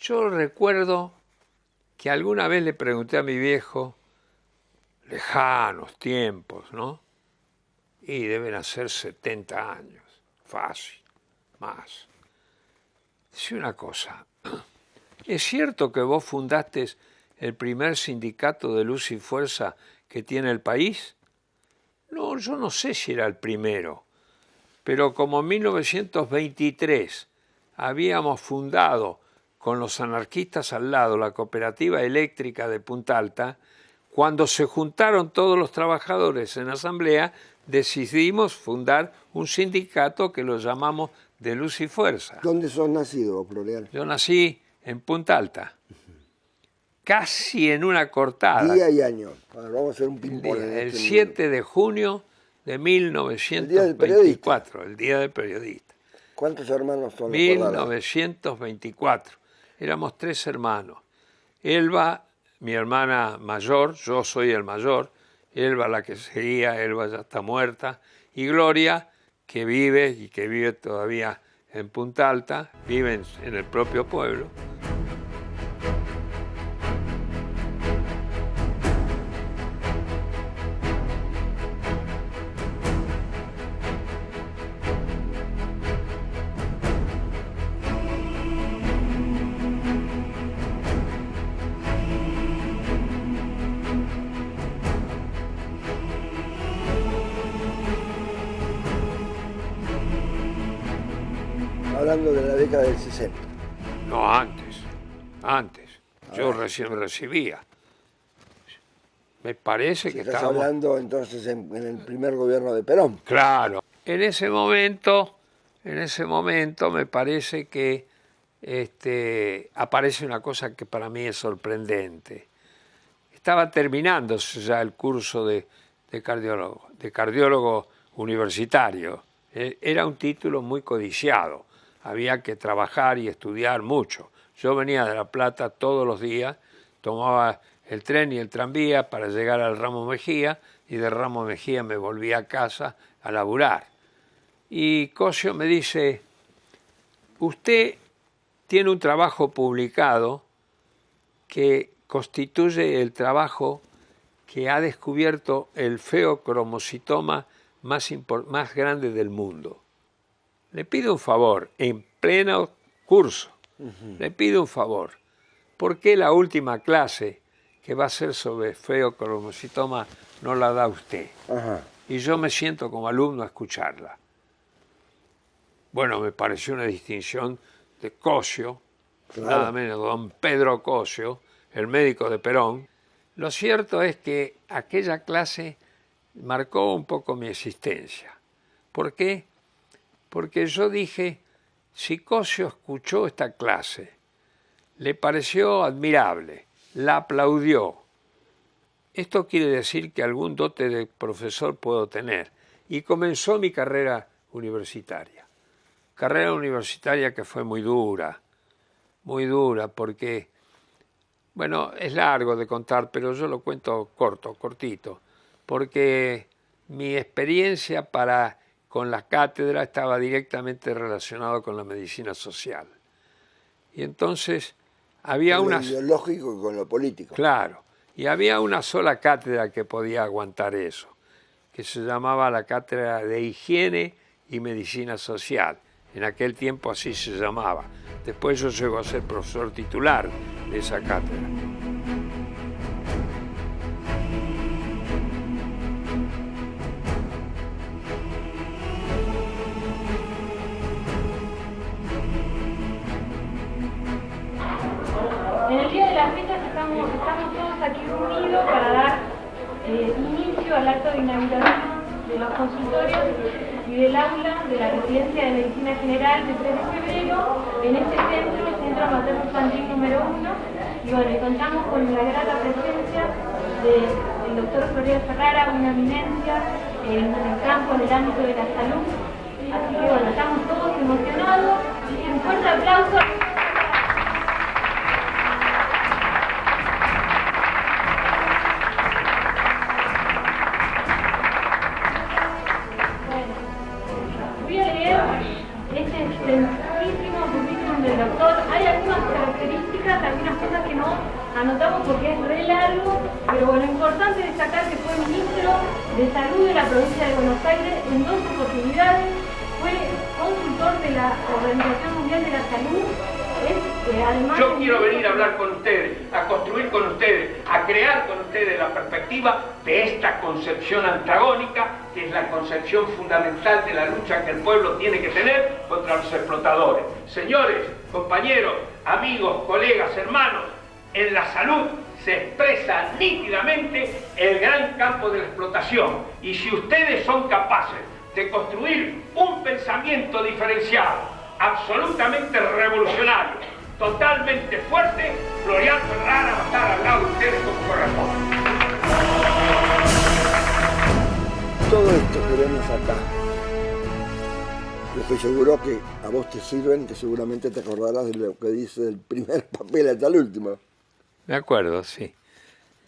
Yo recuerdo que alguna vez le pregunté a mi viejo, lejanos tiempos, ¿no? Y deben hacer 70 años, fácil, más. Dice una cosa, ¿es cierto que vos fundaste el primer sindicato de luz y fuerza que tiene el país? No, yo no sé si era el primero, pero como en 1923 habíamos fundado con los anarquistas al lado la cooperativa eléctrica de Punta Alta, cuando se juntaron todos los trabajadores en asamblea, decidimos fundar un sindicato que lo llamamos de Luz y Fuerza. ¿Dónde sos nacido, Floreal? Yo nací en Punta Alta, casi en una cortada. Día y año. Bueno, vamos a hacer un ping-pong. El 7 de junio de 1924, el Día del Periodista. ¿Cuántos hermanos son? 1924. Éramos 3 hermanos. Elba, mi hermana mayor, yo soy el mayor, Elba la que seguía, Elba ya está muerta, y Gloria, que vive todavía en Punta Alta, vive en el propio pueblo. Hablando de la década del 60. No, antes. Yo recién me recibía. Me parece que Estás hablando entonces en el primer gobierno de Perón. Claro. En ese momento me parece que aparece una cosa que para mí es sorprendente. Estaba terminándose ya el curso de cardiólogo universitario. Era un título muy codiciado. Había que trabajar y estudiar mucho. Yo venía de La Plata todos los días, tomaba el tren y el tranvía para llegar al Ramos Mejía, y de Ramos Mejía me volvía a casa a laburar. Y Cosio me dice, usted tiene un trabajo publicado que constituye el trabajo que ha descubierto el feocromocitoma más grande del mundo. Le pido un favor, en pleno curso, le pido un favor. ¿Por qué la última clase que va a ser sobre feocromocitoma no la da usted? Ajá. Y yo me siento como alumno a escucharla. Bueno, me pareció una distinción de Cosio, claro. Nada menos don Pedro Cosio, el médico de Perón. Lo cierto es que aquella clase marcó un poco mi existencia. ¿Por qué? Porque yo dije, si Cosio escuchó esta clase, le pareció admirable, la aplaudió. Esto quiere decir que algún dote de profesor puedo tener. Y comenzó mi carrera universitaria. Carrera universitaria que fue muy dura porque, bueno, es largo de contar, pero yo lo cuento cortito, porque mi experiencia con la cátedra estaba directamente relacionado con la medicina social. Y entonces había con lo ideológico y con lo político. Claro, y había una sola cátedra que podía aguantar eso, que se llamaba la Cátedra de Higiene y Medicina Social. En aquel tiempo así se llamaba. Después yo llego a ser profesor titular de esa cátedra. En el día de las fechas estamos todos aquí reunidos para dar inicio al acto de inauguración de los consultorios y del aula de la Residencia de Medicina General de 3 de febrero en este centro, el Centro Materno Infantil número 1. Y bueno, y contamos con la grata presencia del doctor Floreal Ferrara, una eminencia en el campo, en el ámbito de la salud. Así que bueno, estamos todos emocionados. Un fuerte aplauso. Voy a leer este extensísimo currículum del doctor. Hay algunas características, algunas cosas que no anotamos porque es re largo, pero bueno, importante destacar que fue ministro de Salud de la provincia de Buenos Aires en 2 oportunidades, fue consultor de la Organización Mundial de la Salud. Además, yo quiero venir a hablar con ustedes, a construir con ustedes, a crear con ustedes la perspectiva de esta concepción antagónica, que es la concepción fundamental de la lucha que el pueblo tiene que tener contra los explotadores. Señores, compañeros, amigos, colegas, hermanos, en la salud se expresa nítidamente el gran campo de la explotación. Y si ustedes son capaces de construir un pensamiento diferenciado, absolutamente revolucionario, totalmente fuerte, Florian Ferrara va a estar al lado de ustedes como corresponde. Todo esto que vemos acá, yo estoy seguro que a vos te sirven, que seguramente te acordarás de lo que dice del primer papel hasta el último. Me acuerdo, sí.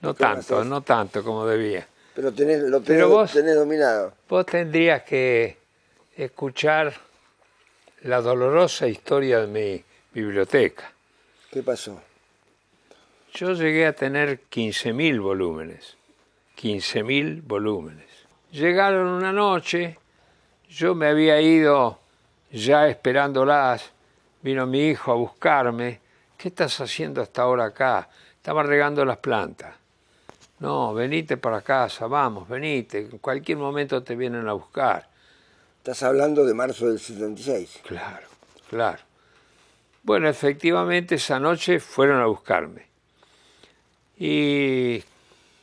No tanto como debía. Pero lo tenés dominado. Vos tendrías que escuchar la dolorosa historia de mi biblioteca. ¿Qué pasó? Yo llegué a tener 15.000 volúmenes. 15.000 volúmenes. Llegaron una noche, yo me había ido ya esperándolas, vino mi hijo a buscarme. ¿Qué estás haciendo hasta ahora acá? Estaba regando las plantas. No, venite para casa, vamos, venite. En cualquier momento te vienen a buscar. Estás hablando de marzo del 76. Claro, claro. Bueno, efectivamente esa noche fueron a buscarme. Y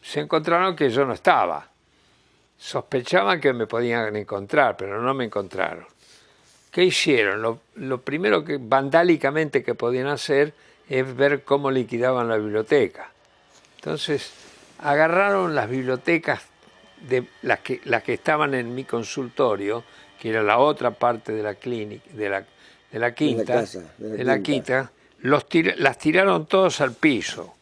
se encontraron que yo no estaba. Sospechaban que me podían encontrar, pero no me encontraron. ¿Qué hicieron? Lo primero que vandálicamente que podían hacer es ver cómo liquidaban la biblioteca. Entonces, agarraron las bibliotecas de las que estaban en mi consultorio, que era la otra parte de la clínica, de la quinta, las tiraron todos al piso.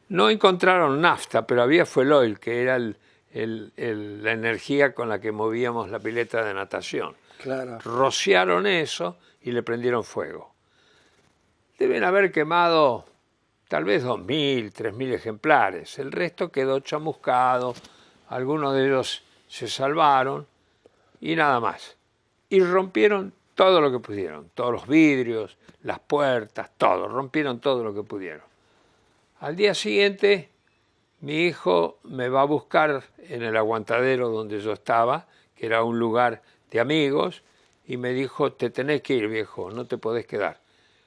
No encontraron nafta, pero había fuel oil, que era la energía con la que movíamos la pileta de natación. Claro. Rociaron eso y le prendieron fuego. Deben haber quemado tal vez 2.000, 3.000 ejemplares. El resto quedó chamuscado, algunos de ellos se salvaron y nada más. Y rompieron todo lo que pudieron, todos los vidrios, las puertas, todo, rompieron todo lo que pudieron. Al día siguiente, mi hijo me va a buscar en el aguantadero donde yo estaba, que era un lugar de amigos, y me dijo, te tenés que ir, viejo, no te podés quedar.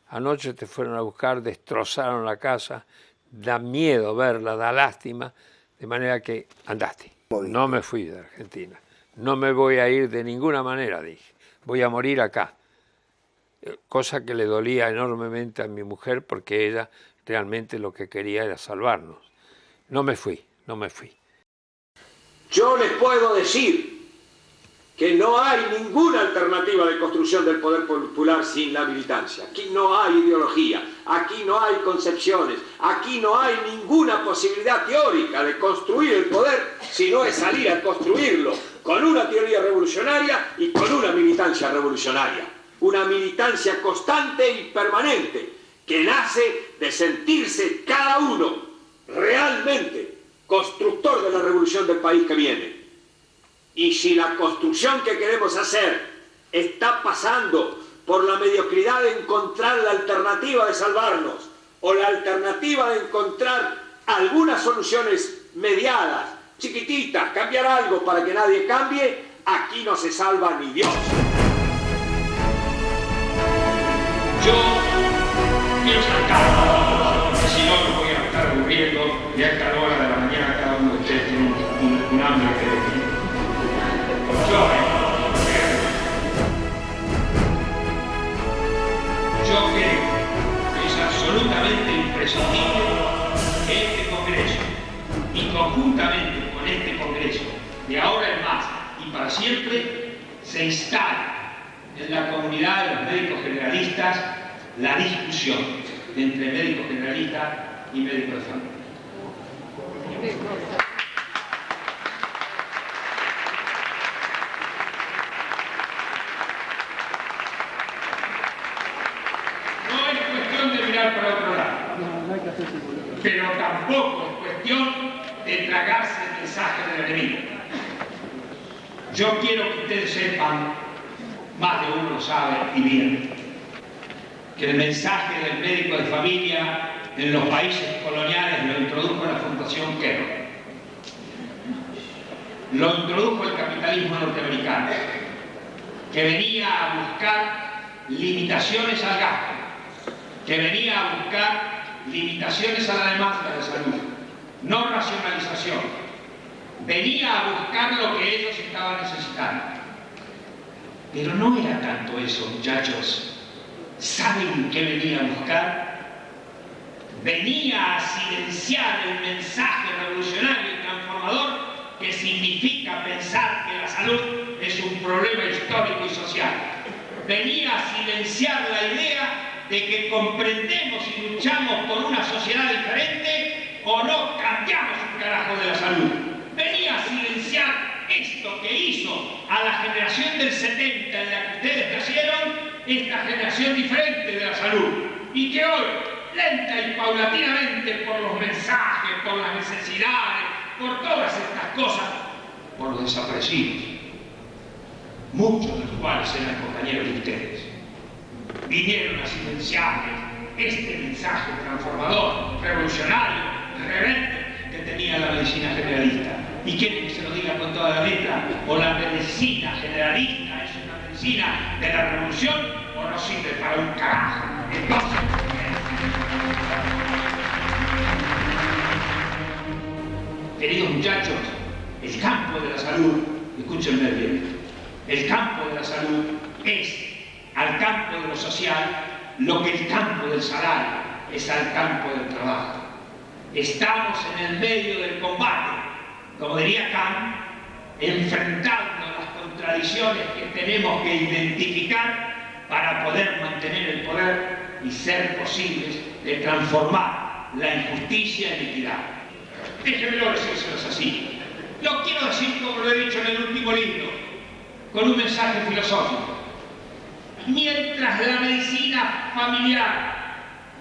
Anoche te fueron a buscar, destrozaron la casa, da miedo verla, da lástima, de manera que andaste. No me fui de Argentina, no me voy a ir de ninguna manera, dije, voy a morir acá. Cosa que le dolía enormemente a mi mujer porque ella realmente lo que quería era salvarnos. No me fui. Yo les puedo decir que no hay ninguna alternativa de construcción del poder popular sin la militancia. Aquí no hay ideología, aquí no hay concepciones, aquí no hay ninguna posibilidad teórica de construir el poder si no es salir a construirlo con una teoría revolucionaria y con una militancia revolucionaria. Una militancia constante y permanente que nace de sentirse cada uno realmente constructor de la revolución del país que viene. Y si la construcción que queremos hacer está pasando por la mediocridad de encontrar la alternativa de salvarnos o la alternativa de encontrar algunas soluciones mediadas, chiquititas, cambiar algo para que nadie cambie, aquí no se salva ni Dios. Yo quiero sacar, si no me voy a estar aburriendo y a esta hora de la mañana cada uno de ustedes tiene un hambre que yo creo que es absolutamente imprescindible que este Congreso, y conjuntamente con este Congreso, de ahora en más y para siempre, se instale en la comunidad de los médicos generalistas la discusión entre médicos generalistas y médicos de familia. No es cuestión pero tampoco es cuestión de tragarse el mensaje del enemigo. Yo quiero que ustedes sepan, más de uno sabe y bien, que el mensaje del médico de familia en los países coloniales lo introdujo la Fundación Quero. Lo introdujo el capitalismo norteamericano, que venía a buscar limitaciones al gasto, que venía a buscar limitaciones a la demanda de salud, no racionalización. Venía a buscar lo que ellos estaban necesitando. Pero no era tanto eso, muchachos. ¿Saben qué venía a buscar? Venía a silenciar el mensaje revolucionario y transformador que significa pensar que la salud es un problema histórico y social. Venía a silenciar la idea de que comprendemos y luchamos por una sociedad diferente o no cambiamos un carajo de la salud. Venía a silenciar esto que hizo a la generación del 70 en la que ustedes nacieron, esta generación diferente de la salud, y que hoy, lenta y paulatinamente, por los mensajes, por las necesidades, por todas estas cosas, por los desaparecidos, muchos de los cuales eran compañeros de ustedes, vinieron a silenciar este mensaje transformador, revolucionario, rebelde que tenía la medicina generalista. ¿Y quieren que se lo diga con toda la letra? O la medicina generalista es una medicina de la revolución o no sirve para un carajo. Entonces, queridos muchachos, el campo de la salud, escúchenme bien, el campo de la salud es al campo de lo social lo que el campo del salario es al campo del trabajo. Estamos en el medio del combate, como diría Kant, enfrentando las contradicciones que tenemos que identificar para poder mantener el poder y ser posibles de transformar la injusticia en equidad. Déjenmelo decírselos así. Lo quiero decir como lo he dicho en el último libro, con un mensaje filosófico. Mientras la medicina familiar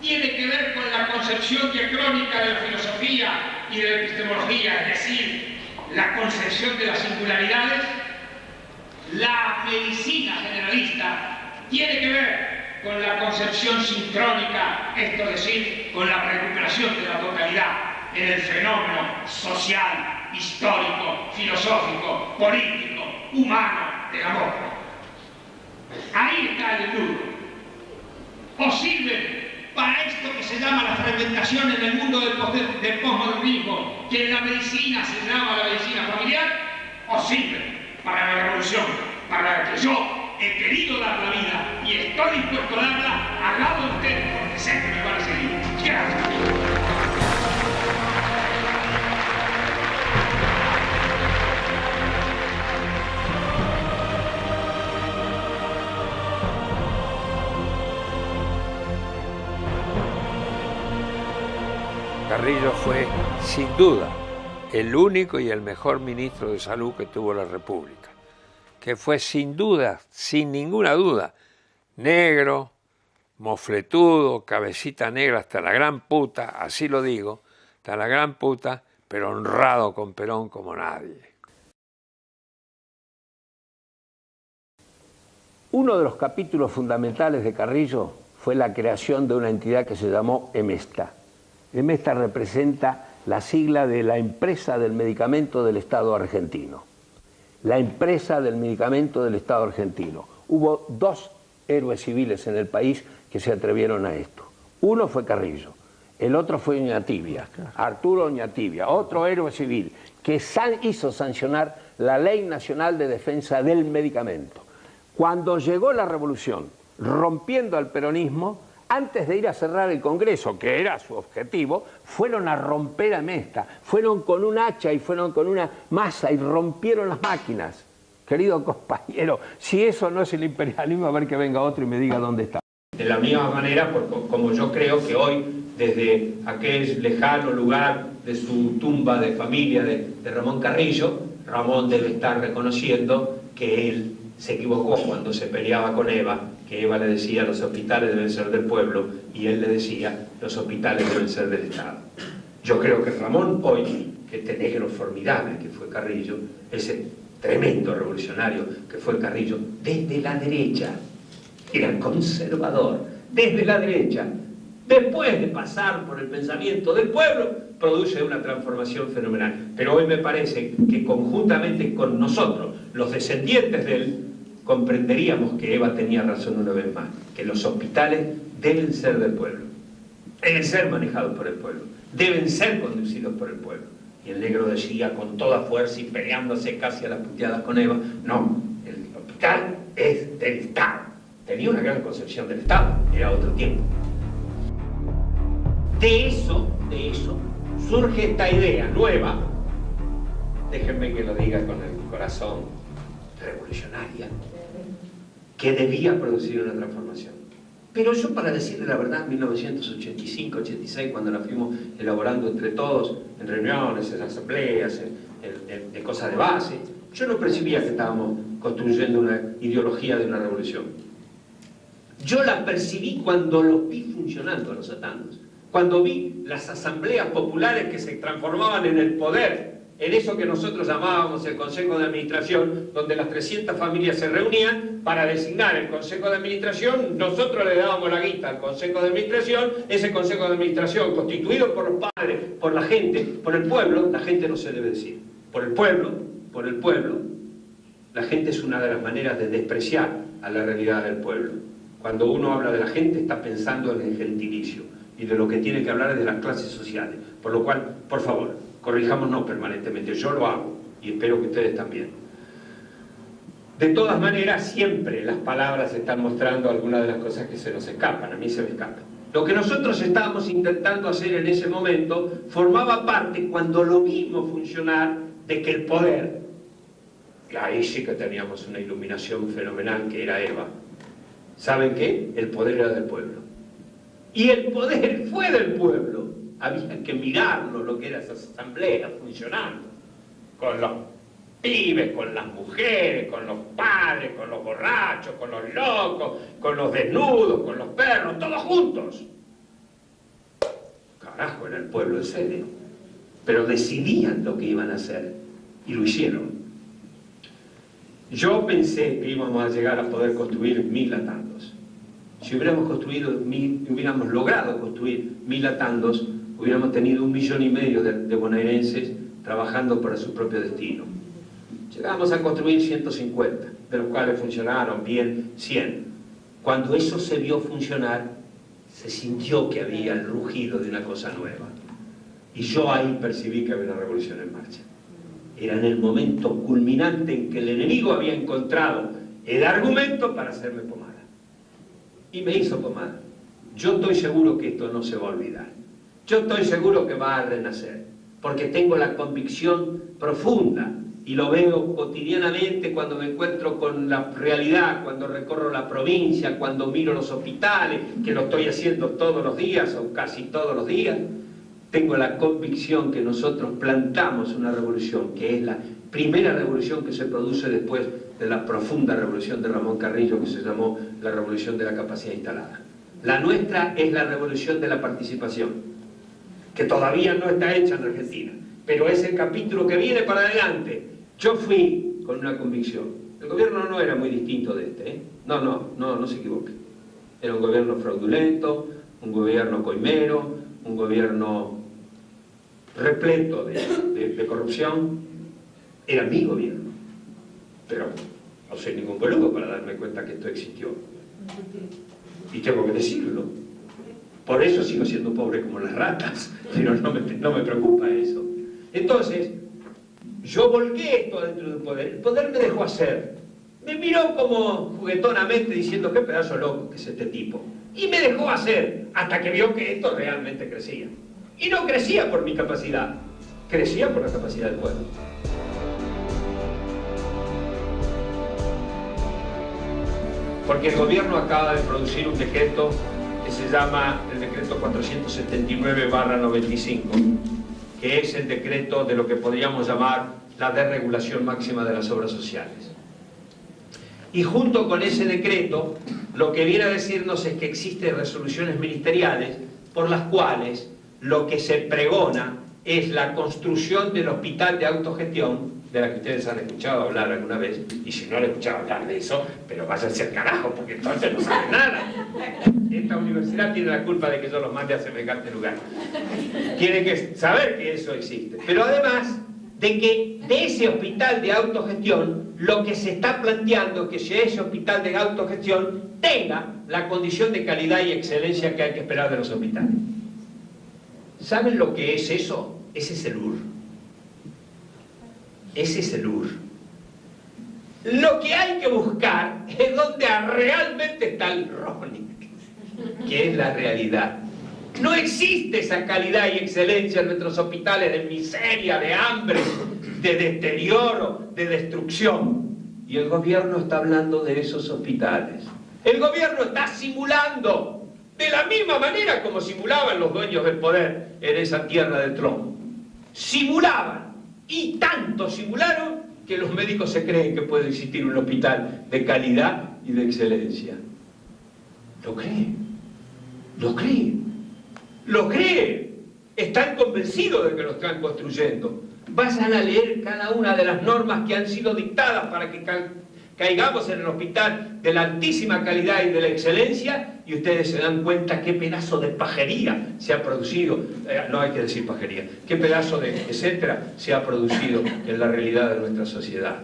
tiene que ver con la concepción diacrónica de la filosofía y de la epistemología, es decir, la concepción de las singularidades, la medicina generalista tiene que ver con la concepción sincrónica, esto es decir, con la recuperación de la totalidad en el fenómeno social, histórico, filosófico, político, humano del amor. Ahí está el nudo. O sirve para esto que se llama la fragmentación en el mundo del posmodernismo, que en la medicina se llama la medicina familiar, o sirve para la revolución, para la que yo he querido dar la vida y estoy dispuesto a darla al lado de ustedes, porque sé que me van a seguir. Gracias. Carrillo fue, sin duda, el único y el mejor ministro de Salud que tuvo la República, que fue sin duda, sin ninguna duda, negro, mofletudo, cabecita negra hasta la gran puta, así lo digo, hasta la gran puta, pero honrado con Perón como nadie. Uno de los capítulos fundamentales de Carrillo fue la creación de una entidad que se llamó EMESTA. EMESTA representa la sigla de la Empresa del Medicamento del Estado Argentino. La Empresa del Medicamento del Estado Argentino. Hubo dos héroes civiles en el país que se atrevieron a esto. Uno fue Carrillo, el otro fue Oñatibia, Arturo Oñatibia, otro héroe civil que hizo sancionar la Ley Nacional de Defensa del Medicamento. Cuando llegó la revolución, rompiendo al peronismo, antes de ir a cerrar el Congreso, que era su objetivo, fueron a romper a EMESTA, fueron con un hacha y fueron con una masa y rompieron las máquinas. Querido compañero, si eso no es el imperialismo, a ver que venga otro y me diga dónde está. De la misma manera, como yo creo que hoy, desde aquel lejano lugar de su tumba de familia de Ramón Carrillo, Ramón debe estar reconociendo que él se equivocó cuando se peleaba con Eva, que Eva le decía los hospitales deben ser del pueblo y él le decía los hospitales deben ser del Estado. Yo creo que Ramón hoy, este negro formidable que fue Carrillo, ese tremendo revolucionario que fue Carrillo, desde la derecha, era conservador, desde la derecha, después de pasar por el pensamiento del pueblo, produce una transformación fenomenal. Pero hoy me parece que conjuntamente con nosotros, los descendientes de él, comprenderíamos que Eva tenía razón una vez más, que los hospitales deben ser del pueblo, deben ser manejados por el pueblo, deben ser conducidos por el pueblo. Y el negro decía con toda fuerza y peleándose casi a las puteadas con Eva, no, el hospital es del Estado. Tenía una gran concepción del Estado, era otro tiempo. De eso surge esta idea nueva, déjenme que lo diga con el corazón, revolucionaria, que debía producir una transformación. Pero yo, para decirle la verdad, en 1985, 86, cuando la fuimos elaborando entre todos, en reuniones, en asambleas, en cosas de base, yo no percibía que estábamos construyendo una ideología de una revolución. Yo la percibí cuando los vi funcionando a los atandos, cuando vi las asambleas populares que se transformaban en el poder, en eso que nosotros llamábamos el Consejo de Administración, donde las 300 familias se reunían para designar el Consejo de Administración. Nosotros le dábamos la guita al Consejo de Administración. Ese Consejo de Administración, constituido por los padres, por la gente, por el pueblo, la gente no se debe decir, por el pueblo, la gente es una de las maneras de despreciar a la realidad del pueblo. Cuando uno habla de la gente está pensando en el gentilicio, y de lo que tiene que hablar es de las clases sociales, por lo cual, por favor, corrijámonos permanentemente. Yo lo hago y espero que ustedes también. De todas maneras, siempre las palabras están mostrando algunas de las cosas que se nos escapan. A mí se me escapan. Lo que nosotros estábamos intentando hacer en ese momento formaba parte, cuando lo vimos funcionar, de que el poder, y ahí sí que teníamos una iluminación fenomenal que era Eva. ¿Saben qué? El poder era del pueblo. Y el poder fue del pueblo. Había que mirarlo, lo que era esa asamblea funcionando, con los pibes, con las mujeres, con los padres, con los borrachos, con los locos, con los desnudos, con los perros, todos juntos. Carajo, era el pueblo en serio. Pero decidían lo que iban a hacer y lo hicieron. Yo pensé que íbamos a llegar a poder construir 1000 atandos. Si hubiéramos logrado construir 1000 atandos, hubiéramos tenido 1,5 millones de bonaerenses trabajando para su propio destino. Llegamos a construir 150, de los cuales funcionaron bien 100. Cuando eso se vio funcionar, se sintió que había el rugido de una cosa nueva. Y yo ahí percibí que había una revolución en marcha. Era en el momento culminante en que el enemigo había encontrado el argumento para hacerme pomada. Y me hizo pomada. Yo estoy seguro que esto no se va a olvidar. Yo estoy seguro que va a renacer, porque tengo la convicción profunda y lo veo cotidianamente cuando me encuentro con la realidad, cuando recorro la provincia, cuando miro los hospitales, que lo estoy haciendo todos los días o casi todos los días. Tengo la convicción que nosotros plantamos una revolución, que es la primera revolución que se produce después de la profunda revolución de Ramón Carrillo, que se llamó la revolución de la capacidad instalada. La nuestra es la revolución de la participación, que todavía no está hecha en Argentina, pero es el capítulo que viene para adelante. Yo fui con una convicción. El gobierno no era muy distinto de este, ¿eh? No se equivoque. Era un gobierno fraudulento, un gobierno coimero, un gobierno repleto de corrupción. Era mi gobierno, pero no soy ningún boludo para darme cuenta que esto existió. Y tengo que decirlo. Por eso sigo siendo pobre como las ratas, pero no me preocupa eso. Entonces, yo volqué esto dentro del poder. El poder me dejó hacer. Me miró como juguetonamente diciendo qué pedazo loco que es este tipo. Y me dejó hacer hasta que vio que esto realmente crecía. Y no crecía por mi capacidad, crecía por la capacidad del pueblo. Porque el gobierno acaba de producir un decreto que se llama el decreto 479/95, que es el decreto de lo que podríamos llamar la desregulación máxima de las obras sociales. Y junto con ese decreto, lo que viene a decirnos es que existen resoluciones ministeriales por las cuales lo que se pregona es la construcción del hospital de autogestión, de la que ustedes han escuchado hablar alguna vez, y si no han escuchado hablar de eso, pero váyanse al carajo, porque entonces no saben nada. Esta universidad tiene la culpa de que yo los mande a semejante lugar. Tienen que saber que eso existe. Pero además de que de ese hospital de autogestión, lo que se está planteando es que ese hospital de autogestión tenga la condición de calidad y excelencia que hay que esperar de los hospitales. ¿Saben lo que es eso? Ese es el UR. Ese es el UR. Lo que hay que buscar es donde realmente está el RONIC, que es la realidad. No existe esa calidad y excelencia en nuestros hospitales de miseria, de hambre, de deterioro, de destrucción. Y el gobierno está hablando de esos hospitales. El gobierno está simulando, de la misma manera como simulaban los dueños del poder en esa tierra de Trump. Simulaban, y tanto simularon que los médicos se creen que puede existir un hospital de calidad y de excelencia. ¿Lo creen? ¿Lo creen? ¿Lo creen? Están convencidos de que lo están construyendo. Vayan a leer cada una de las normas que han sido dictadas para que caigamos en el hospital de la altísima calidad y de la excelencia, y ustedes se dan cuenta qué pedazo de pajería se ha producido, no hay que decir pajería, qué pedazo de etcétera se ha producido en la realidad de nuestra sociedad.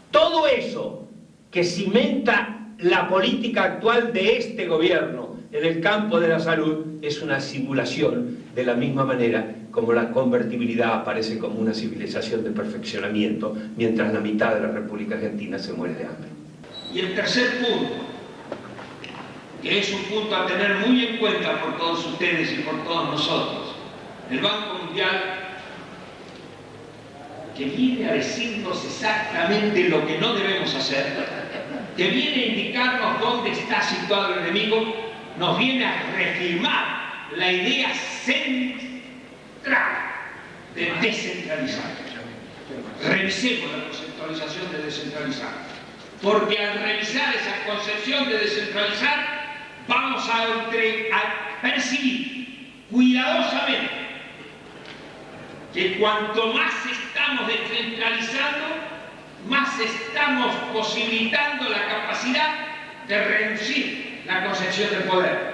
Todo eso que cimenta la política actual de este gobierno en el campo de la salud es una simulación, de la misma manera como la convertibilidad aparece como una civilización de perfeccionamiento, mientras la mitad de la República Argentina se muere de hambre. Y el tercer punto, que es un punto a tener muy en cuenta por todos ustedes y por todos nosotros, el Banco Mundial, que viene a decirnos exactamente lo que no debemos hacer, que viene a indicarnos dónde está situado el enemigo, nos viene a reafirmar la idea central de descentralizar. Revisemos la conceptualización de descentralizar, porque al revisar esa concepción de descentralizar vamos a percibir cuidadosamente que cuanto más estamos descentralizando, más estamos posibilitando la capacidad de reducir la concepción del poder.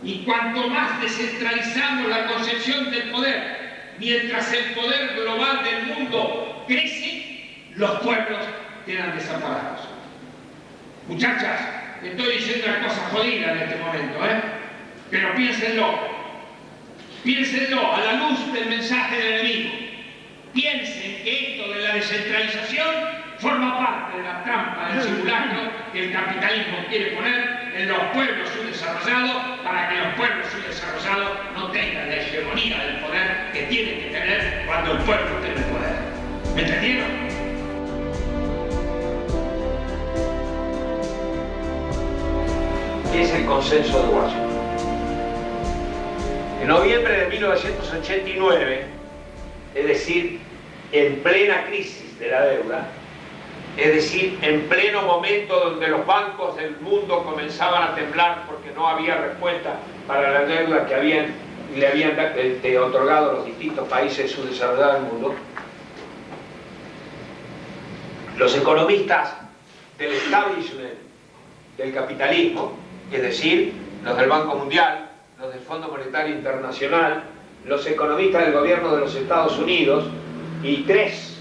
Y cuanto más descentralizamos la concepción del poder, mientras el poder global del mundo crece, los pueblos quedan desamparados. Muchachas, estoy diciendo una cosa jodida en este momento, pero piénsenlo. Piénsenlo a la luz del mensaje del enemigo. Piensen que esto de la descentralización forma parte de la trampa del simulacro que el capitalismo quiere poner en los pueblos subdesarrollados, para que los pueblos subdesarrollados no tengan la hegemonía del poder que tienen que tener cuando el pueblo tiene el poder. ¿Me entendieron? ¿Qué es el consenso de Washington? En noviembre de 1989, es decir, en plena crisis de la deuda, es decir, en pleno momento donde los bancos del mundo comenzaban a temblar porque no había respuesta para la deuda que le habían otorgado los distintos países subdesarrollados del mundo, los economistas del establishment del capitalismo, es decir, los del Banco Mundial, los del Fondo Monetario Internacional, los economistas del gobierno de los Estados Unidos y tres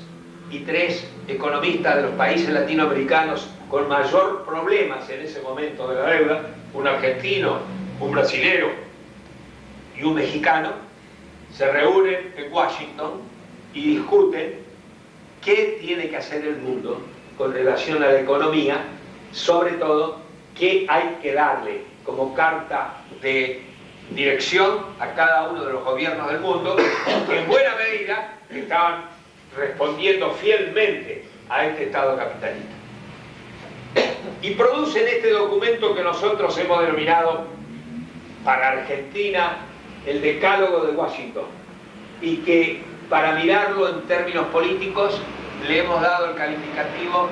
economistas de los países latinoamericanos con mayor problemas en ese momento de la deuda, un argentino, un brasilero y un mexicano, se reúnen en Washington y discuten qué tiene que hacer el mundo con relación a la economía, sobre todo qué hay que darle como carta de dirección a cada uno de los gobiernos del mundo, que en buena medida estaban respondiendo fielmente a este Estado capitalista. Y producen este documento que nosotros hemos denominado para Argentina el Decálogo de Washington, y que para mirarlo en términos políticos le hemos dado el calificativo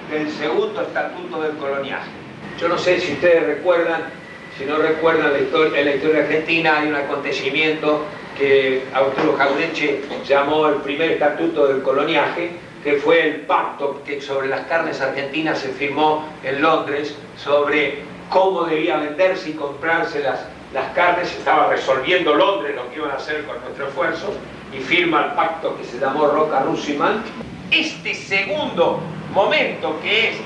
del segundo estatuto del coloniaje. Yo no sé si ustedes recuerdan, si no recuerdan en la historia argentina hay un acontecimiento que Arturo Jauretche llamó el primer estatuto del coloniaje, que fue el pacto que sobre las carnes argentinas se firmó en Londres sobre cómo debía venderse y comprarse las carnes. Estaba resolviendo Londres lo que iban a hacer con nuestro esfuerzo y firma el pacto que se llamó Roca-Russellman. Este segundo momento, que es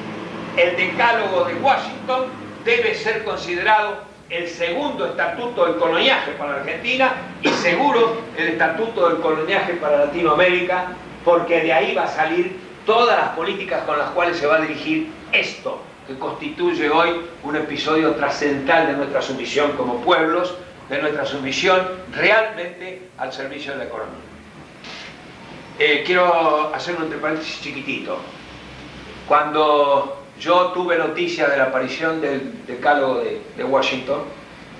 el decálogo de Washington, debe ser considerado el segundo estatuto del coloniaje para Argentina y seguro el estatuto del coloniaje para Latinoamérica, porque de ahí va a salir todas las políticas con las cuales se va a dirigir esto, que constituye hoy un episodio trascendental de nuestra sumisión como pueblos, de nuestra sumisión realmente al servicio de la economía. Quiero hacer un entre paréntesis chiquitito. Cuando yo tuve noticia de la aparición del decálogo de Washington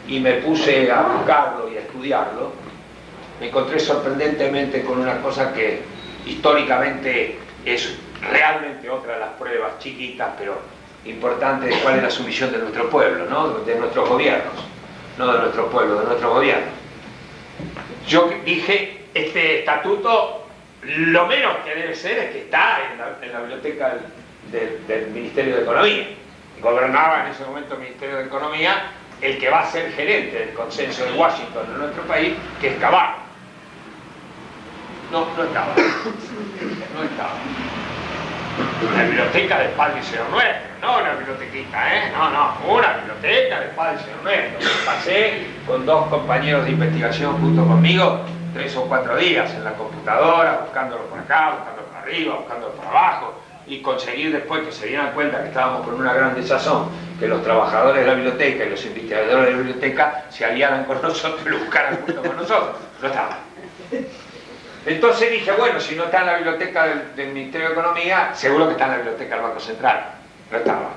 y me puse a buscarlo y a estudiarlo, me encontré sorprendentemente con una cosa que históricamente es realmente otra de las pruebas chiquitas pero importantes de cuál es la sumisión de nuestro pueblo, ¿no? De nuestros gobiernos, no de nuestro pueblo, de nuestros gobiernos. Yo dije, este estatuto lo menos que debe ser es que está en la biblioteca del Ministerio de Economía. Gobernaba en ese momento el Ministerio de Economía el que va a ser gerente del consenso de Washington en nuestro país, que es Caballo. No estaba. No estaba. Una biblioteca del Padre y Señor Nuestro, no una bibliotequita, ¿eh? No, una biblioteca del Padre y Señor Nuestro. Pasé con 2 compañeros de investigación junto conmigo 3 o 4 días en la computadora, buscándolo por acá, buscándolo por arriba, buscándolo por abajo, y conseguir después que se dieran cuenta que estábamos con una gran desazón, que los trabajadores de la biblioteca y los investigadores de la biblioteca se aliaran con nosotros y lo buscaran junto con nosotros. No estaba. Entonces dije, bueno, si no está en la biblioteca del Ministerio de Economía, seguro que está en la biblioteca del Banco Central. No estaba.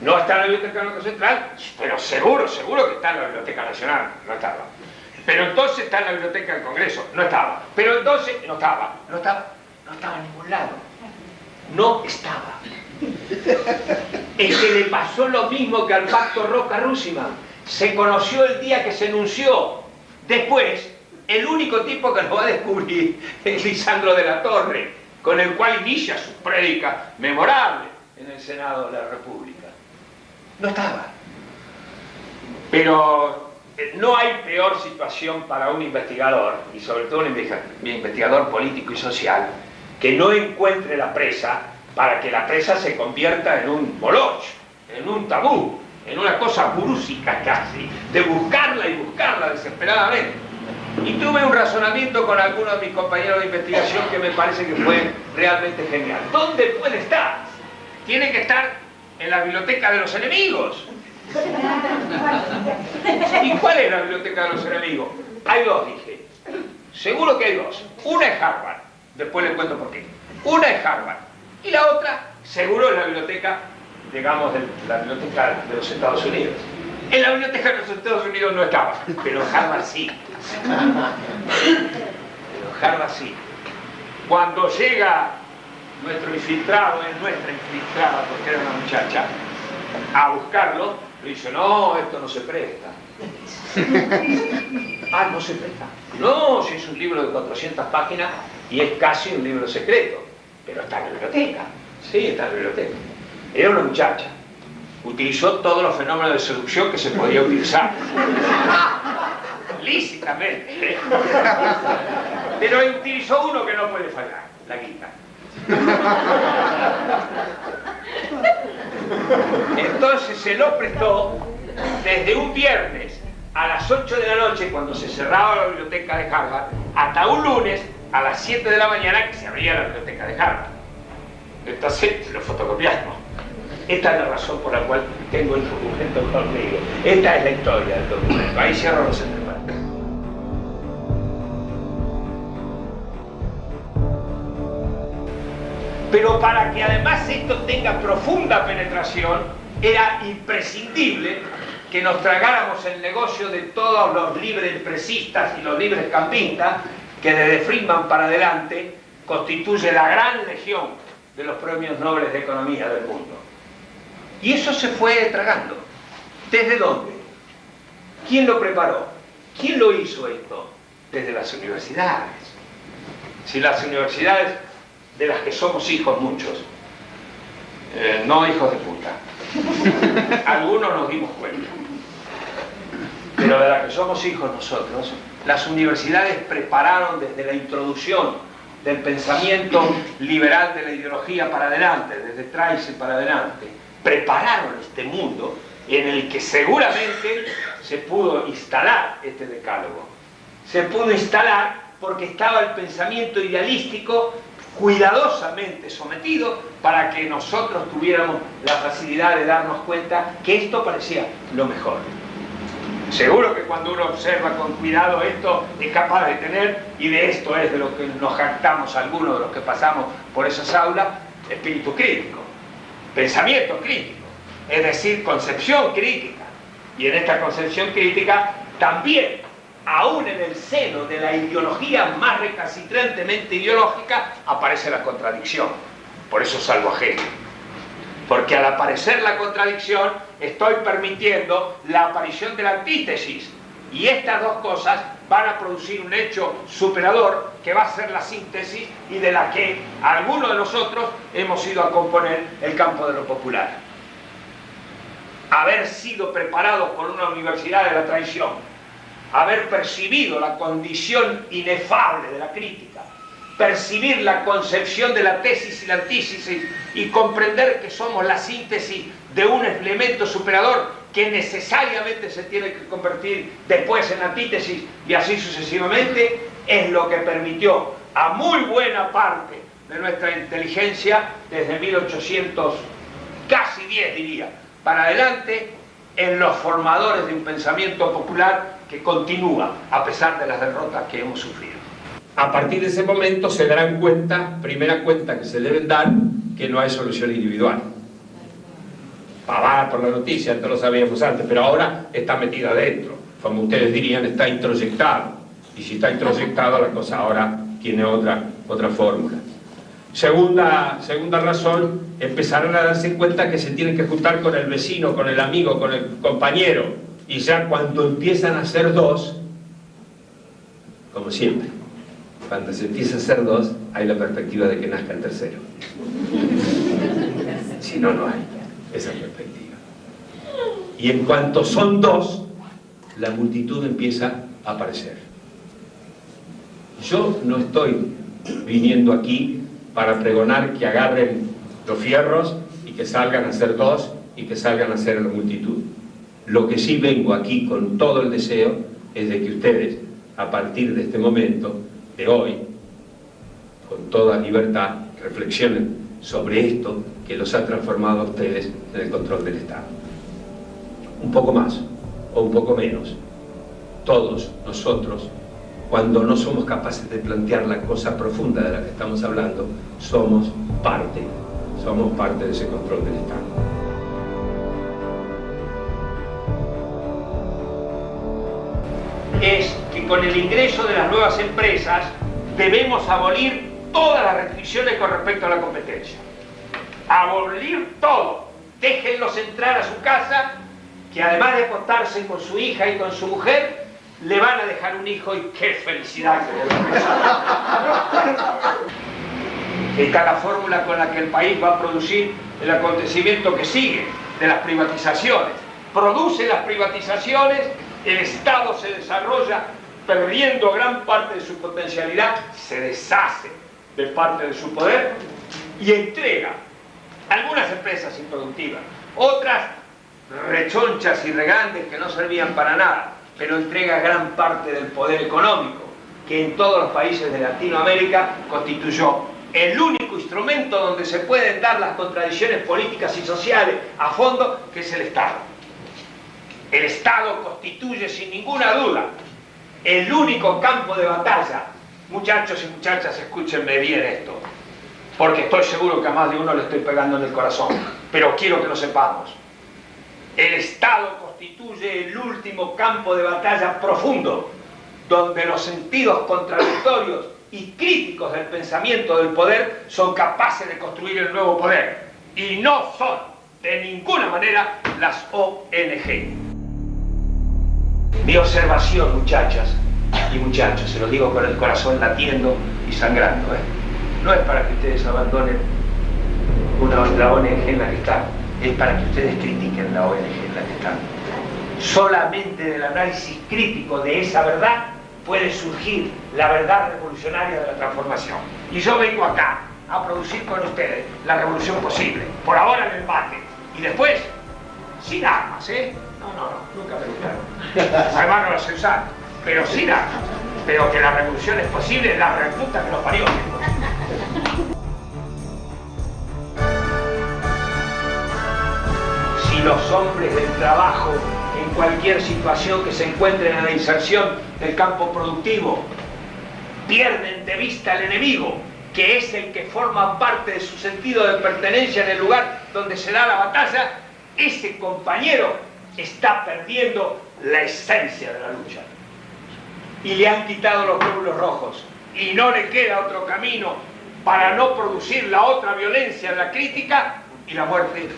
No está en la biblioteca del Banco Central, pero seguro que está en la Biblioteca Nacional. No estaba. Pero entonces está en la biblioteca del Congreso. No estaba. Pero entonces no estaba en ningún lado. No estaba. Es que le pasó lo mismo que al pacto Roca-Russellman. Se conoció el día que se enunció. Después, el único tipo que lo va a descubrir es Lisandro de la Torre, con el cual inicia su prédica memorable en el Senado de la República. No estaba. Pero no hay peor situación para un investigador, y sobre todo un investigador político y social, que no encuentre la presa para que la presa se convierta en un boloch, en un tabú, en una cosa burúsica casi, de buscarla y buscarla desesperadamente. Y tuve un razonamiento con algunos de mis compañeros de investigación que me parece que fue realmente genial. ¿Dónde puede estar? Tiene que estar en la biblioteca de los enemigos. ¿Y cuál es la biblioteca de los enemigos? Hay 2, dije. Seguro que hay 2. Una es Harvard. Después les cuento por qué. Una es Harvard. Y la otra, seguro, es la biblioteca, digamos, la biblioteca de los Estados Unidos. En la biblioteca de los Estados Unidos no estaba, pero en Harvard sí. Pero en Harvard sí. Cuando llega nuestra infiltrada, porque era una muchacha, a buscarlo, le dice, no, esto no se presta. Ah, no se presta. No, si es un libro de 400 páginas y es casi un libro secreto, pero está en la biblioteca. Sí, está en la biblioteca. Era una muchacha. Utilizó todos los fenómenos de seducción que se podía utilizar. Lícitamente. Pero utilizó uno que no puede fallar, la guita. Entonces se lo prestó desde un viernes a las 8 de la noche, cuando se cerraba la biblioteca de Harvard, hasta un lunes a las 7 de la mañana, que se abría la biblioteca de Harvard. Entonces lo fotocopiamos. Esta es la razón por la cual tengo el documento conmigo. Esta es la historia del documento. Ahí cierro los entreparéntesis. Pero para que además esto tenga profunda penetración, era imprescindible que nos tragáramos el negocio de todos los libres presistas y los libres campistas, que desde Friedman para adelante constituye la gran legión de los premios Nobel de Economía del mundo. Y eso se fue tragando. ¿Desde dónde? ¿Quién lo preparó? ¿Quién lo hizo esto? Desde las universidades. Si las universidades de las que somos hijos muchos, no hijos de puta, algunos nos dimos cuenta, pero de las que somos hijos nosotros, las universidades prepararon desde la introducción del pensamiento liberal de la ideología para adelante, desde Tracy para adelante, prepararon este mundo en el que seguramente se pudo instalar este decálogo. Se pudo instalar porque estaba el pensamiento idealístico cuidadosamente sometido para que nosotros tuviéramos la facilidad de darnos cuenta que esto parecía lo mejor. Seguro que cuando uno observa con cuidado esto es capaz de tener, y de esto es de lo que nos jactamos algunos de los que pasamos por esas aulas, espíritu crítico, pensamiento crítico, es decir, concepción crítica. Y en esta concepción crítica también, aún en el seno de la ideología más recalcitrantemente ideológica, aparece la contradicción. Por eso salvo a Hegel. Porque al aparecer la contradicción, estoy permitiendo la aparición de la antítesis. Y estas dos cosas van a producir un hecho superador que va a ser la síntesis y de la que algunos de nosotros hemos ido a componer el campo de lo popular. Haber sido preparados por una universidad de la traición, haber percibido la condición inefable de la crítica, percibir la concepción de la tesis y la antítesis y comprender que somos la síntesis de un elemento superador que necesariamente se tiene que convertir después en antítesis y así sucesivamente, es lo que permitió a muy buena parte de nuestra inteligencia desde 1800, casi 10 diría, para adelante, en los formadores de un pensamiento popular que continúa a pesar de las derrotas que hemos sufrido. A partir de ese momento se darán cuenta, primera cuenta que se deben dar, que no hay solución individual. Pavada por la noticia, esto lo sabíamos antes, pero ahora está metido adentro. Como ustedes dirían, está introyectado. Y si está introyectado, la cosa ahora tiene otra fórmula. Segunda razón, empezarán a darse cuenta que se tienen que juntar con el vecino, con el amigo, con el compañero. Y ya cuando empiezan a ser dos, como siempre, cuando se empieza a ser dos, hay la perspectiva de que nazca el tercero. Si no, no hay esa perspectiva. Y en cuanto son dos, la multitud empieza a aparecer. Yo no estoy viniendo aquí para pregonar que agarren los fierros y que salgan a ser dos y que salgan a ser la multitud. Lo que sí vengo aquí con todo el deseo es de que ustedes, a partir de este momento, de hoy, con toda libertad, reflexionen sobre esto que los ha transformado a ustedes en el control del Estado. Un poco más o un poco menos, todos nosotros, cuando no somos capaces de plantear la cosa profunda de la que estamos hablando, somos parte de ese control del Estado. Es que con el ingreso de las nuevas empresas debemos abolir todas las restricciones con respecto a la competencia. Abolir todo. Déjenlos entrar a su casa, que además de acostarse con su hija y con su mujer, le van a dejar un hijo y qué felicidad. Esta es la fórmula con la que el país va a producir el acontecimiento que sigue de las privatizaciones. Produce las privatizaciones, el Estado se desarrolla perdiendo gran parte de su potencialidad, se deshace de parte de su poder y entrega algunas empresas improductivas, otras rechonchas y regantes que no servían para nada, pero entrega gran parte del poder económico, que en todos los países de Latinoamérica constituyó el único instrumento donde se pueden dar las contradicciones políticas y sociales a fondo, que es el Estado. El Estado constituye sin ninguna duda el único campo de batalla. Muchachos y muchachas, escúchenme bien esto, porque estoy seguro que a más de uno le estoy pegando en el corazón, pero quiero que lo sepamos. El Estado constituye el último campo de batalla profundo, donde los sentidos contradictorios y críticos del pensamiento del poder son capaces de construir el nuevo poder. Y no son, de ninguna manera, las ONG. Mi observación, muchachas y muchachos, se los digo con el corazón latiendo y sangrando, no es para que ustedes abandonen la ONG en la que están, es para que ustedes critiquen la ONG en la que están. Solamente del análisis crítico de esa verdad puede surgir la verdad revolucionaria de la transformación. Y yo vengo acá a producir con ustedes la revolución posible, por ahora en el mate, y después, sin armas, No, nunca me gustaron. Además no las sé usar, pero sin armas. Pero que la revolución es posible, la reputa que los parió. Si los hombres del trabajo, en cualquier situación que se encuentren en la inserción del campo productivo, pierden de vista al enemigo, que es el que forma parte de su sentido de pertenencia en el lugar donde se da la batalla, ese compañero está perdiendo la esencia de la lucha. Y le han quitado los glóbulos rojos. Y no le queda otro camino para no producir la otra violencia, la crítica y la muerte,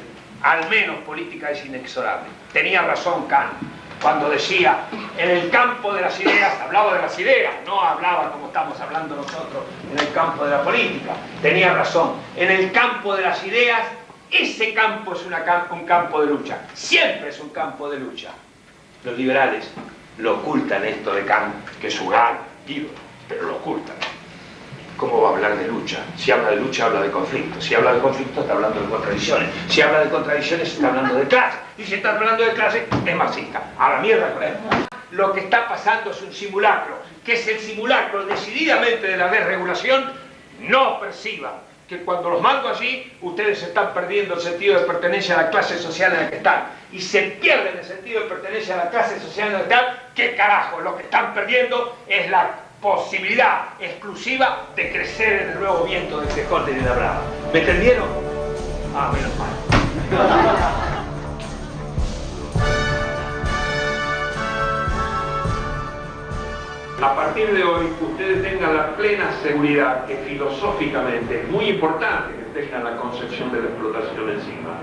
al menos política, es inexorable. Tenía razón Kant cuando decía, en el campo de las ideas, hablaba de las ideas, no hablaba como estamos hablando nosotros en el campo de la política. Tenía razón, en el campo de las ideas, ese campo es un campo de lucha, siempre es un campo de lucha. Los liberales lo ocultan esto de Kant, que es su gran ídolo, pero lo ocultan. ¿Cómo va a hablar de lucha? Si habla de lucha, habla de conflicto. Si habla de conflicto, está hablando de contradicciones. Si habla de contradicciones, está hablando de clase. Y si está hablando de clase, es marxista. A la mierda con él. Lo que está pasando es un simulacro, que es el simulacro decididamente de la desregulación. No perciban que cuando los mando allí, ustedes están perdiendo el sentido de pertenencia a la clase social en la que están. Y se pierden el sentido de pertenencia a la clase social en la que están. ¿Qué carajo? Lo que están perdiendo es la posibilidad exclusiva de crecer en el nuevo viento del Tejote y de la Brava. ¿Me entendieron? Ah, menos mal. A partir de hoy, ustedes tengan la plena seguridad que filosóficamente es muy importante que tengan la concepción de la explotación encima.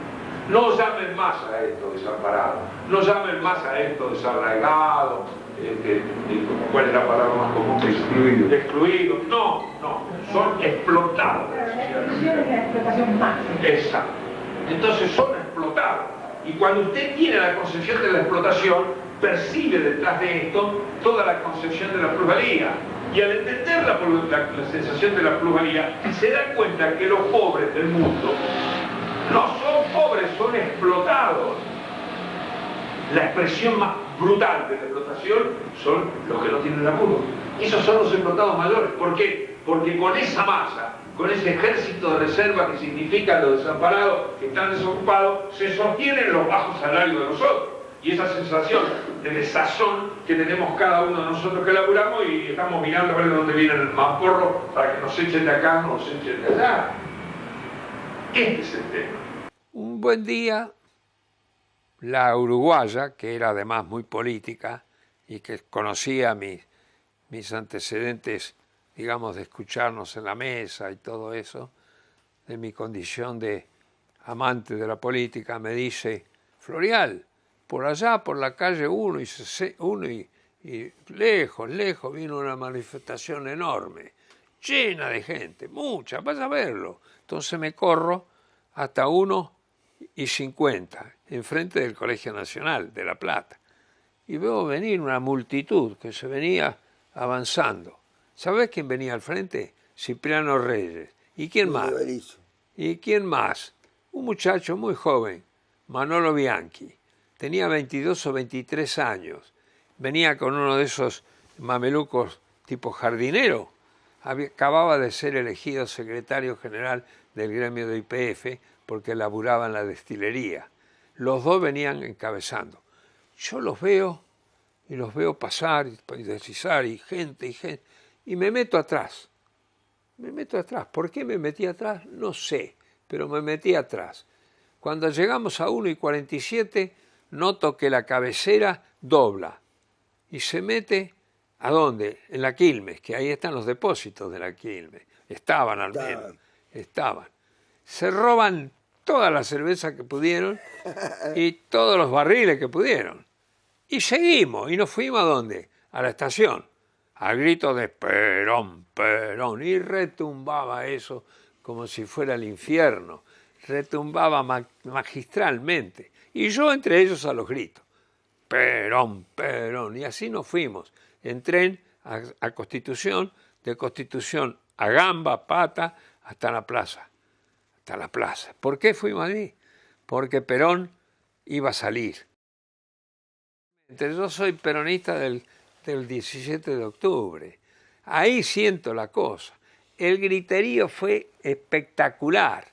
No llamen más a esto desamparado, no llamen más a esto desarraigado, ¿cuál es la palabra más común? Excluido. No, son explotados. La exclusión es la explotación máxima. Exacto. Entonces son explotados. Y cuando usted tiene la concepción de la explotación, percibe detrás de esto toda la concepción de la plusvalía. Y al entender la sensación de la plusvalía, se da cuenta que los pobres del mundo no son pobres, son explotados. La expresión más brutal de la explotación son los que no tienen laburo. Esos son los explotados mayores. ¿Por qué? Porque con esa masa, con ese ejército de reserva que significan los desamparados que están desocupados, se sostienen los bajos salarios de nosotros. Y esa sensación de desazón que tenemos cada uno de nosotros que laburamos y estamos mirando a ver de dónde viene el mamporro para que nos echen de acá, nos echen de allá. Este es el tema. Un buen día, la uruguaya, que era además muy política y que conocía mis antecedentes, digamos, de escucharnos en la mesa y todo eso, de mi condición de amante de la política, me dice, Florial, por allá, por la calle 1 y lejos vino una manifestación enorme, llena de gente, mucha, vaya a verlo. Entonces me corro hasta 1:50, enfrente del Colegio Nacional de La Plata, y veo venir una multitud que se venía avanzando. ¿Sabés quién venía al frente? Cipriano Reyes. ¿Y quién más? ¿Y quién más? Un muchacho muy joven, Manolo Bianchi. Tenía 22 o 23 años. Venía con uno de esos mamelucos tipo jardinero. Acababa de ser elegido secretario general del gremio de YPF porque laburaba en la destilería. Los dos venían encabezando. Yo los veo pasar y deslizar y gente. Y me meto atrás. ¿Por qué me metí atrás? No sé, pero me metí atrás. Cuando llegamos a 1:47, noto que la cabecera dobla y se mete ¿A dónde? En la Quilmes, que ahí están los depósitos de la Quilmes. Estaban al menos. Estaban. Se roban toda la cerveza que pudieron y todos los barriles que pudieron. Y seguimos, y nos fuimos ¿a dónde? A la estación, al grito de Perón, Perón, y retumbaba eso como si fuera el infierno, retumbaba magistralmente, y yo entre ellos a los gritos, Perón, Perón, y así nos fuimos, en tren a Constitución, de Constitución a Gamba, Pata, hasta la plaza. ¿Por qué fuimos allí? Porque Perón iba a salir. Yo soy peronista del 17 de octubre. Ahí siento la cosa. El griterío fue espectacular.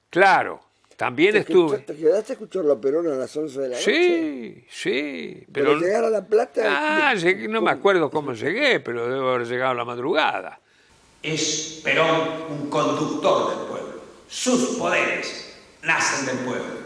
Claro, también estuve... ¿Te quedaste a escucharlo a Perón a las 11 de la noche? Sí. Pero llegar a La Plata... no me acuerdo cómo llegué, pero debo haber llegado a la madrugada. Es Perón un conductor del pueblo. Sus poderes nacen del pueblo.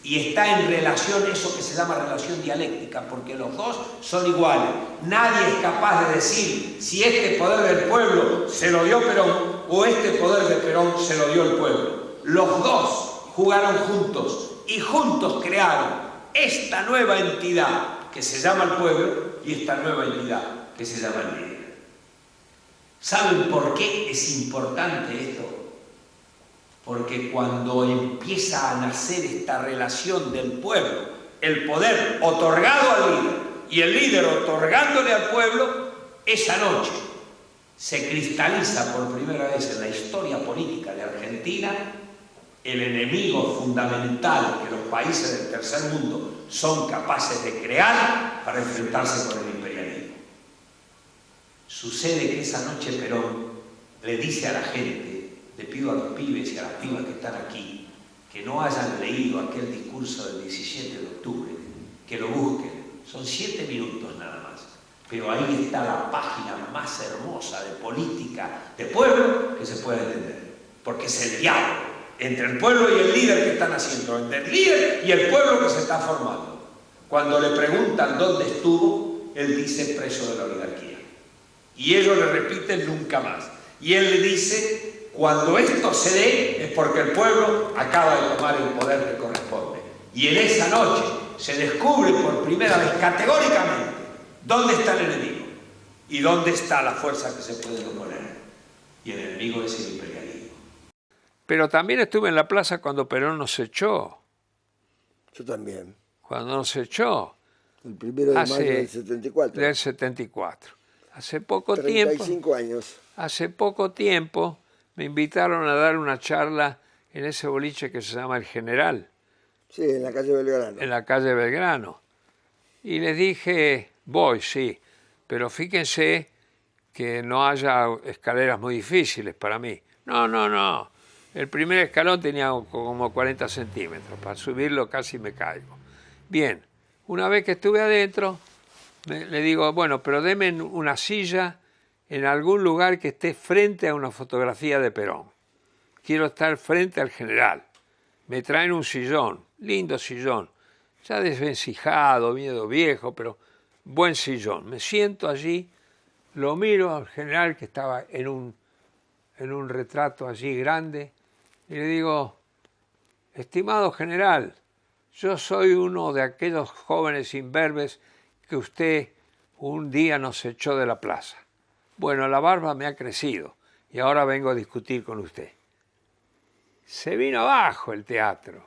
Y está en relación, eso que se llama relación dialéctica, porque los dos son iguales. Nadie es capaz de decir si este poder del pueblo se lo dio Perón o este poder de Perón se lo dio el pueblo. Los dos jugaron juntos y juntos crearon esta nueva entidad que se llama el pueblo y esta nueva entidad que se llama el líder. ¿Saben por qué es importante esto? Porque cuando empieza a nacer esta relación del pueblo, el poder otorgado al líder y el líder otorgándole al pueblo, esa noche se cristaliza por primera vez en la historia política de Argentina el enemigo fundamental que los países del tercer mundo son capaces de crear para enfrentarse con el imperialismo. Sucede que esa noche Perón le dice a la gente, le pido a los pibes y a las pibas que están aquí, que no hayan leído aquel discurso del 17 de octubre, que lo busquen. Son 7 minutos nada más. Pero ahí está la página más hermosa de política de pueblo que se puede entender. Porque es el diálogo entre el pueblo y el líder que están haciendo, entre el líder y el pueblo que se está formando. Cuando le preguntan dónde estuvo, él dice preso de la oligarquía. Y ellos le repiten nunca más. Y él le dice... Cuando esto se dé es porque el pueblo acaba de tomar el poder que corresponde. Y en esa noche se descubre por primera vez categóricamente dónde está el enemigo y dónde está la fuerza que se puede oponer. Y el enemigo es el imperialismo. Pero también estuve en la plaza cuando Perón nos echó. Yo también. Cuando nos echó. El 1 de mayo del 74. Del 74. Hace poco 35 años. Hace poco tiempo... Me invitaron a dar una charla en ese boliche que se llama El General. Sí, en la calle Belgrano. En la calle Belgrano. Y les dije, voy, sí, pero fíjense que no haya escaleras muy difíciles para mí. No. El primer escalón tenía como 40 centímetros. Para subirlo casi me caigo. Bien, una vez que estuve adentro, le digo, bueno, pero denme una silla en algún lugar que esté frente a una fotografía de Perón. Quiero estar frente al general. Me traen un sillón, lindo sillón, ya desvencijado, medio viejo, pero buen sillón. Me siento allí, lo miro al general que estaba en un retrato allí grande y le digo, estimado general, yo soy uno de aquellos jóvenes imberbes que usted un día nos echó de la plaza. Bueno, la barba me ha crecido y ahora vengo a discutir con usted. Se vino abajo el teatro.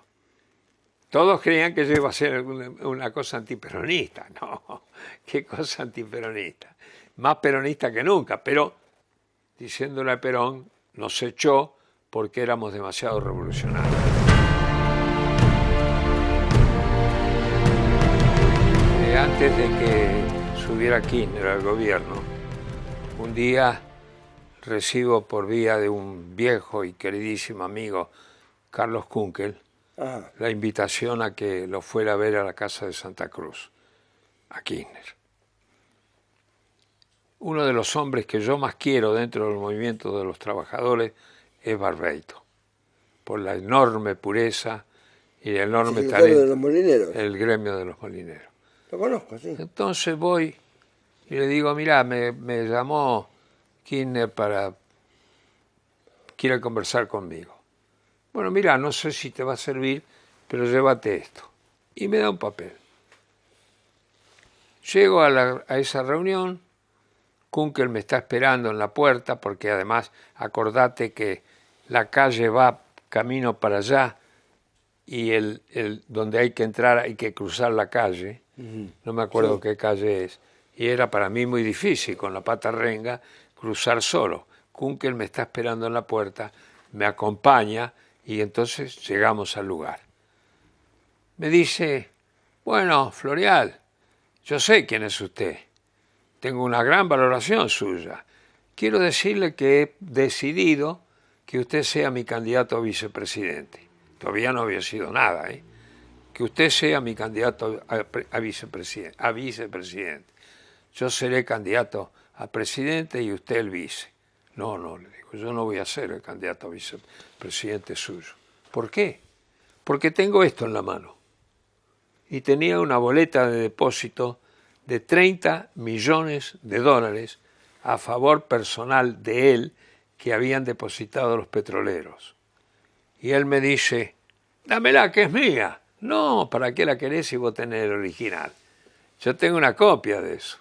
Todos creían que yo iba a ser una cosa antiperonista. No, qué cosa antiperonista. Más peronista que nunca, pero diciéndole a Perón, nos echó porque éramos demasiado revolucionarios. Antes de que subiera Kirchner al gobierno, un día recibo por vía de un viejo y queridísimo amigo, Carlos Kunkel, la invitación a que lo fuera a ver a la casa de Santa Cruz, a Kirchner. Uno de los hombres que yo más quiero dentro del movimiento de los trabajadores es Barbeito, por la enorme pureza y el enorme talento. De los molineros. El gremio de los molineros. Lo conozco, sí. Entonces voy Y le digo, mirá, me llamó Kirchner quiere conversar conmigo. Bueno, mira, no sé si te va a servir, pero llévate esto. Y me da un papel. Llego a esa reunión, Kunkel me está esperando en la puerta, porque además acordate que la calle va camino para allá y donde hay que entrar hay que cruzar la calle. No me acuerdo qué calle es. Y era para mí muy difícil, con la pata renga, cruzar solo. Kunkel me está esperando en la puerta, me acompaña y entonces llegamos al lugar. Me dice, bueno, Florial, yo sé quién es usted. Tengo una gran valoración suya. Quiero decirle que he decidido que usted sea mi candidato a vicepresidente. Todavía no había sido nada, ¿eh? Que usted sea mi candidato a vicepresidente. Yo seré candidato a presidente y usted el vice. No, le digo, yo no voy a ser el candidato a vicepresidente suyo. ¿Por qué? Porque tengo esto en la mano. Y tenía una boleta de depósito de $30 millones a favor personal de él que habían depositado los petroleros. Y él me dice, dámela que es mía. No, ¿para qué la querés si vos tenés el original? Yo tengo una copia de eso.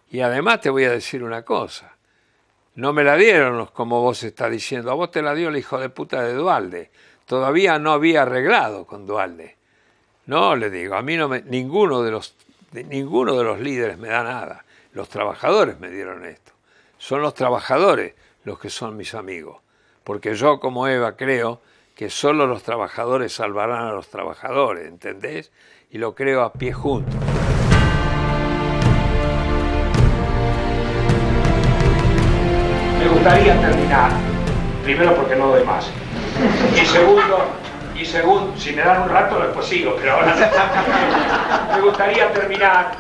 Y además te voy a decir una cosa. No me la dieron como vos estás diciendo. A vos te la dio el hijo de puta de Duhalde. Todavía no había arreglado con Duhalde. No, le digo, a mí ninguno de los líderes me da nada. Los trabajadores me dieron esto. Son los trabajadores los que son mis amigos. Porque yo, como Eva, creo que solo los trabajadores salvarán a los trabajadores, ¿entendés? Y lo creo a pie juntos. Me gustaría terminar, primero porque no doy más, y segundo, si me dan un rato después sigo, pero ahora me gustaría terminar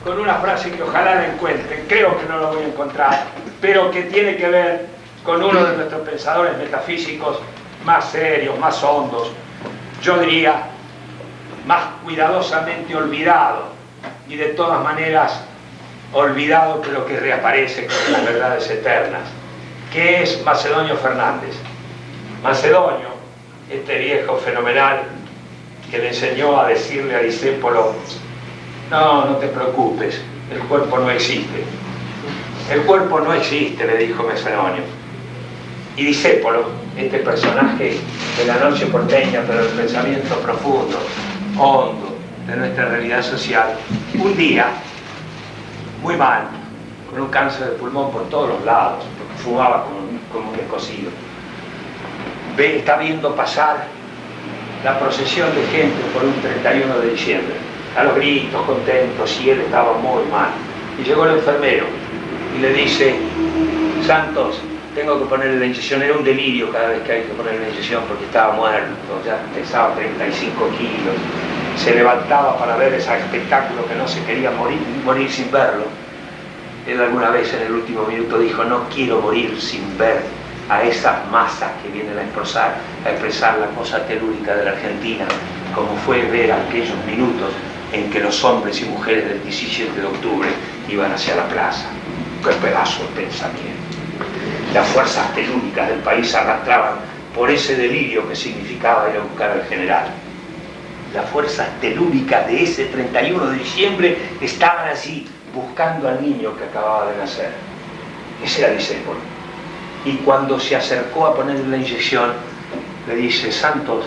con una frase que ojalá la encuentren, creo que no la voy a encontrar, pero que tiene que ver con uno de nuestros pensadores metafísicos más serios, más hondos, yo diría, más cuidadosamente olvidado, y de todas maneras olvidado que lo que reaparece con las verdades eternas, que es Macedonio Fernández. Macedonio, este viejo fenomenal que le enseñó a decirle a Discépolo, no te preocupes, el cuerpo no existe. El cuerpo no existe, le dijo Macedonio. Y Discépolo, este personaje de la noche porteña, pero del pensamiento profundo, hondo, de nuestra realidad social, un día, muy mal, con un cáncer de pulmón por todos los lados, porque fumaba como un descosido, está viendo pasar la procesión de gente por un 31 de diciembre, a los gritos, contentos, y él estaba muy mal. Y llegó el enfermero y le dice, Santos, tengo que ponerle la inyección. Era un delirio cada vez que hay que ponerle la inyección porque estaba muerto, ya pesaba 35 kilos. Se levantaba para ver ese espectáculo que no se quería morir sin verlo. Él alguna vez en el último minuto dijo, no quiero morir sin ver a esas masas que vienen a expresar la cosa telúrica de la Argentina, como fue ver aquellos minutos en que los hombres y mujeres del 17 de octubre iban hacia la plaza. ¡Qué pedazo de pensamiento! Las fuerzas telúricas del país arrastraban por ese delirio que significaba ir a buscar al general. Las fuerzas telúricas de ese 31 de diciembre estaban así, buscando al niño que acababa de nacer. Ese era Discépolo. Y cuando se acercó a ponerle la inyección, le dice, Santos,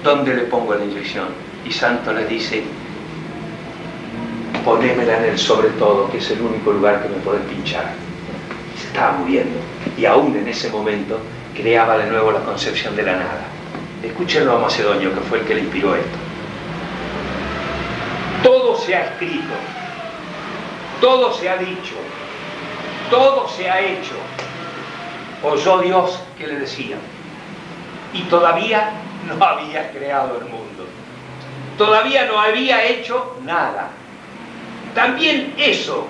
¿dónde le pongo la inyección? Y Santos le dice, ponémela en el sobre todo, que es el único lugar que me podés pinchar. Y se estaba muriendo. Y aún en ese momento creaba de nuevo la concepción de la nada. Escúchenlo a Macedonio, que fue el que le inspiró esto. Todo se ha escrito, todo se ha dicho, todo se ha hecho. Oyó Dios que le decía, y todavía no había creado el mundo, todavía no había hecho nada. También eso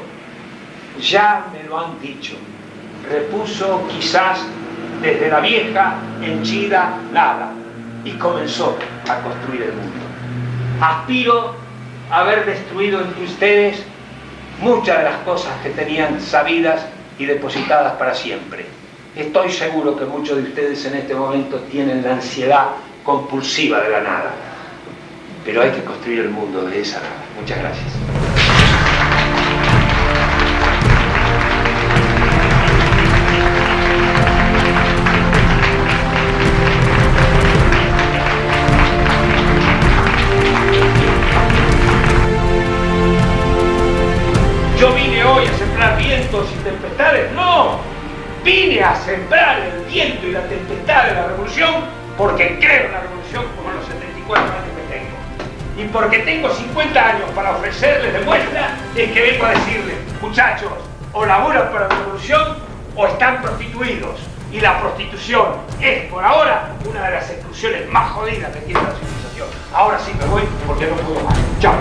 ya me lo han dicho, repuso quizás desde la vieja henchida nada, y comenzó a construir el mundo. Aspiro a haber destruido entre ustedes muchas de las cosas que tenían sabidas y depositadas para siempre. Estoy seguro que muchos de ustedes en este momento tienen la ansiedad compulsiva de la nada, pero hay que construir el mundo de esa nada. Muchas gracias. Yo vine hoy a sembrar vientos y tempestades, no. Vine a sembrar el viento y la tempestad de la revolución porque creo en la revolución como los 74 años que tengo. Y porque tengo 50 años para ofrecerles de muestra, es que vengo a decirles, muchachos, o laburan para la revolución o están prostituidos. Y la prostitución es, por ahora, una de las exclusiones más jodidas que tiene la civilización. Ahora sí me voy porque no puedo más. Chao.